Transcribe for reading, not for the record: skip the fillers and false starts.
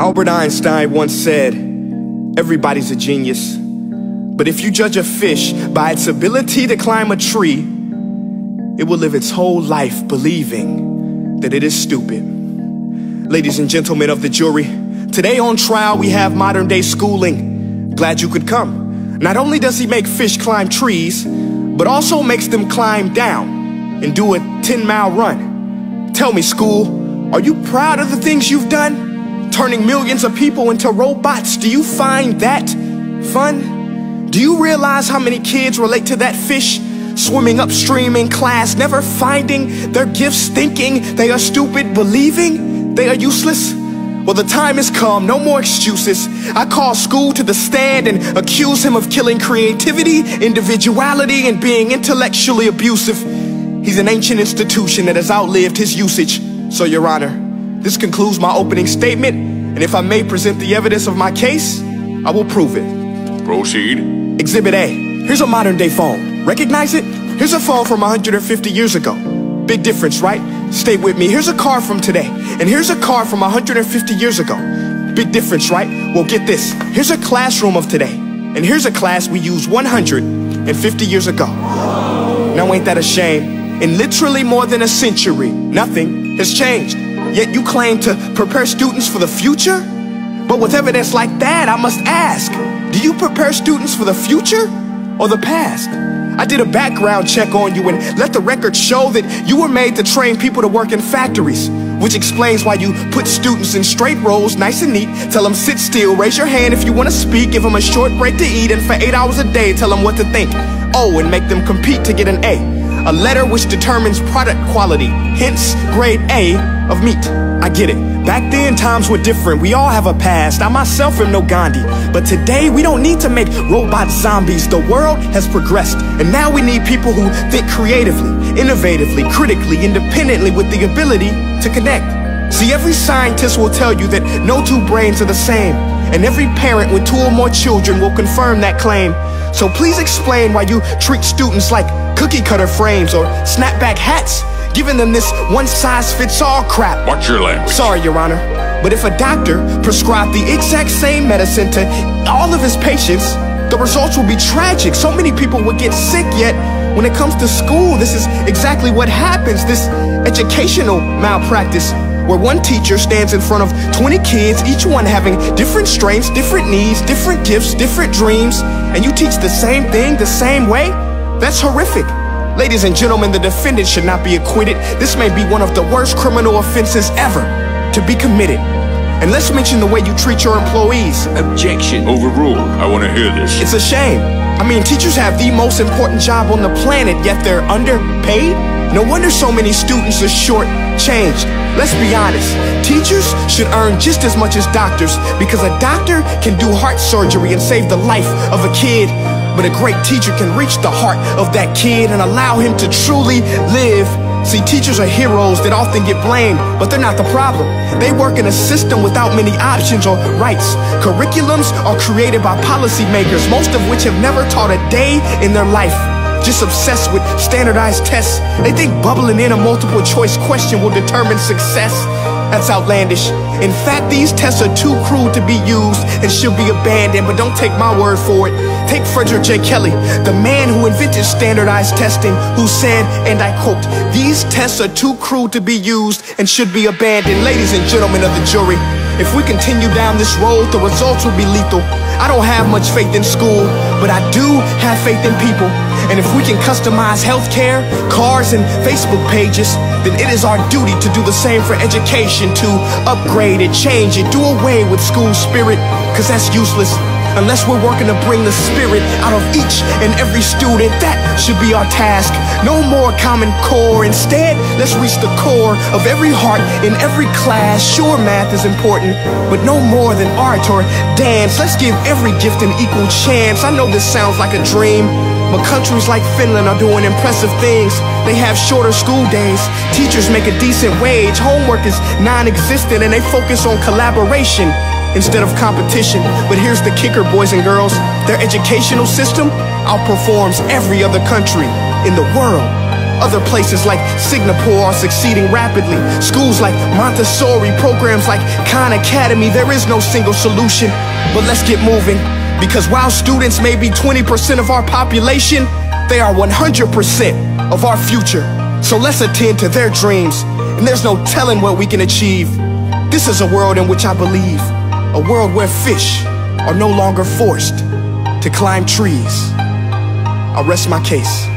Albert Einstein once said, everybody's a genius, but if you judge a fish by its ability to climb a tree, it will live its whole life believing that it is stupid. Ladies and gentlemen of the jury, today on trial we have modern day schooling. Glad you could come. Not only does he make fish climb trees, but also makes them climb down and do a 10-mile run. Tell me, school, are you proud of the things you've done? Turning millions of people into robots, do you find that fun? Do you realize how many kids relate to that fish swimming upstream in class, never finding their gifts, thinking they are stupid, believing they are useless? Well, the time has come, no more excuses. I call school to the stand and accuse him of killing creativity, individuality, and being intellectually abusive. He's an ancient institution that has outlived his usage. So, Your Honor, this concludes my opening statement, and if I may present the evidence of my case, I will prove it. Proceed. Exhibit A. Here's a modern day phone. Recognize it? Here's a phone from 150 years ago. Big difference, right? Stay with me. Here's a car from today, and here's a car from 150 years ago. Big difference, right? Well, get this. Here's a classroom of today, and here's a class we used 150 years ago. Now ain't that a shame? In literally more than a century, nothing has changed. Yet you claim to prepare students for the future? But with evidence like that, I must ask, do you prepare students for the future or the past? I did a background check on you and let the record show that you were made to train people to work in factories, which explains why you put students in straight rows, nice and neat, tell them sit still, raise your hand if you want to speak, give them a short break to eat, and for 8 hours a day tell them what to think. Oh, and make them compete to get an A letter which determines product quality, hence grade A of meat. I get it. Back then, times were different. We all have a past. I myself am no Gandhi. But today, we don't need to make robot zombies. The world has progressed. And now we need people who think creatively, innovatively, critically, independently, with the ability to connect. See, every scientist will tell you that no two brains are the same. And every parent with 2 or more children will confirm that claim. So please explain why you treat students like cookie cutter frames or snapback hats, giving them this one-size-fits-all crap. Watch your language. Sorry, Your Honor, but if a doctor prescribed the exact same medicine to all of his patients, the results will be tragic. So many people would get sick, yet when it comes to school, this is exactly what happens. This educational malpractice, where one teacher stands in front of 20 kids, each one having different strengths, different needs, different gifts, different dreams, and you teach the same thing the same way? That's horrific. Ladies and gentlemen, the defendant should not be acquitted. This may be one of the worst criminal offenses ever to be committed. And let's mention the way you treat your employees. Objection. Overruled. I want to hear this. It's a shame. I mean, teachers have the most important job on the planet, yet they're underpaid? No wonder so many students are short-changed. Let's be honest, teachers should earn just as much as doctors, because a doctor can do heart surgery and save the life of a kid, but a great teacher can reach the heart of that kid and allow him to truly live. See, teachers are heroes that often get blamed, but they're not the problem. They work in a system without many options or rights. Curriculums are created by policymakers, most of which have never taught a day in their life. Just obsessed with standardized tests. They think bubbling in a multiple choice question will determine success. That's outlandish. In fact, these tests are too cruel to be used and should be abandoned, but don't take my word for it. Take Frederick J. Kelly, the man who invented standardized testing, who said, and I quote, "These tests are too cruel to be used and should be abandoned." Ladies and gentlemen of the jury, if we continue down this road, the results will be lethal. I don't have much faith in school, but I do have faith in people. And if we can customize healthcare, cars, and Facebook pages, then it is our duty to do the same for education, to upgrade it, change it, do away with school spirit, because that's useless. Unless we're working to bring the spirit out of each and every student, that should be our task. No more Common Core. Instead, let's reach the core of every heart in every class. Sure, math is important, but no more than art or dance. Let's give every gift an equal chance. I know this sounds like a dream, but countries like Finland are doing impressive things. They have shorter school days, teachers make a decent wage, homework is non-existent, and they focus on collaboration instead of competition. But here's the kicker, boys and girls. Their educational system outperforms every other country in the world. Other places like Singapore are succeeding rapidly. Schools like Montessori, programs like Khan Academy. There is no single solution, but let's get moving. Because while students may be 20% of our population, they are 100% of our future. So let's attend to their dreams, and there's no telling what we can achieve. This is a world in which I believe, a world where fish are no longer forced to climb trees. I'll rest my case.